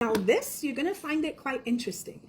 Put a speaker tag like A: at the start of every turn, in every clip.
A: Now this, you're going to find it quite interesting.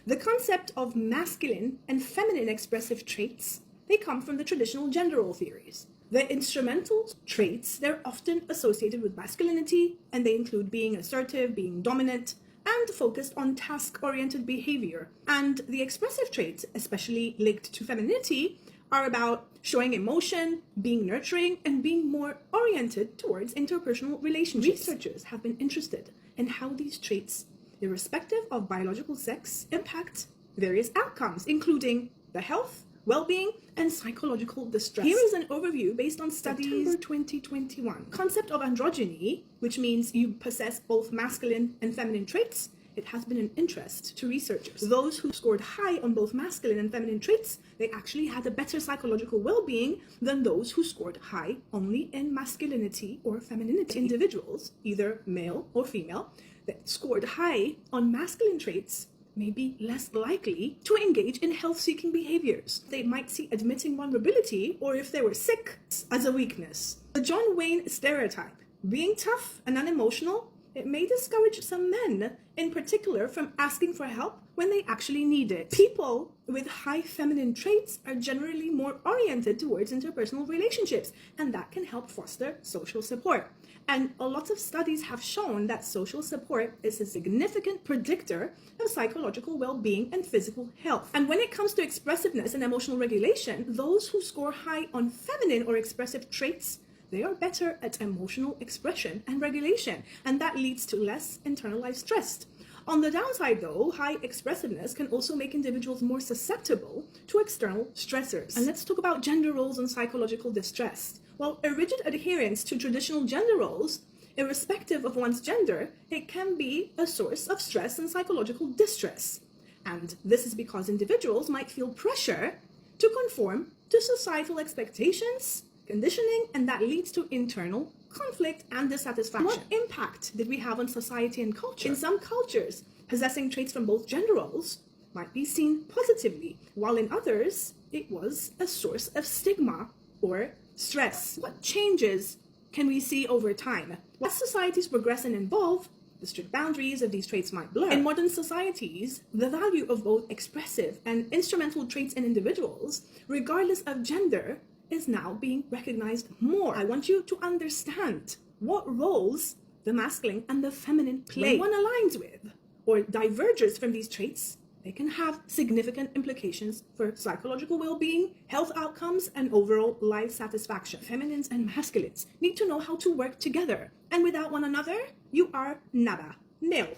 A: The concept of masculine and feminine expressive traits, they come from the traditional gender role theories. The instrumental traits, they're often associated with masculinity, and they include being assertive, being dominant, and focused on task-oriented behavior. And the expressive traits, especially linked to femininity, are about showing emotion, being nurturing, and being more oriented towards interpersonal relationships. Researchers have been interested in how these traits, irrespective of biological sex, impact various outcomes, including the health, well-being, and psychological distress. Here is an overview based on studies. September 2021. Concept of androgyny, which means you possess both masculine and feminine traits, it has been an interest to researchers. Those who scored high on both masculine and feminine traits, they actually had a better psychological well-being than those who scored high only in masculinity or femininity. Individuals, either male or female, that scored high on masculine traits may be less likely to engage in health-seeking behaviors. They might see admitting vulnerability, or if they were sick, as a weakness. The John Wayne stereotype, being tough and unemotional, it may discourage some men, in particular, from asking for help when they actually need it. People with high feminine traits are generally more oriented towards interpersonal relationships, and that can help foster social support. And a lot of studies have shown that social support is a significant predictor of psychological well-being and physical health. And when it comes to expressiveness and emotional regulation, those who score high on feminine or expressive traits, they are better at emotional expression and regulation, and that leads to less internalized stress. On the downside though, high expressiveness can also make individuals more susceptible to external stressors. And let's talk about gender roles and psychological distress. Well, a rigid adherence to traditional gender roles, irrespective of one's gender, it can be a source of stress and psychological distress. And this is because individuals might feel pressure to conform to societal expectations, conditioning, and that leads to internal conflict and dissatisfaction. What impact did we have on society and culture? In some cultures, possessing traits from both gender roles might be seen positively, while in others, it was a source of stigma or stress. What changes can we see over time? As societies progress and evolve, the strict boundaries of these traits might blur. In modern societies, the value of both expressive and instrumental traits in individuals, regardless of gender, is now being recognized more. I want you to understand what roles the masculine and the feminine play. When one aligns with or diverges from these traits, they can have significant implications for psychological well-being, health outcomes, and overall life satisfaction. Feminines and masculines need to know how to work together, and without one another, you are nada, nil,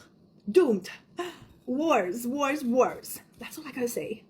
A: doomed. Wars, wars, wars. That's all I gotta say.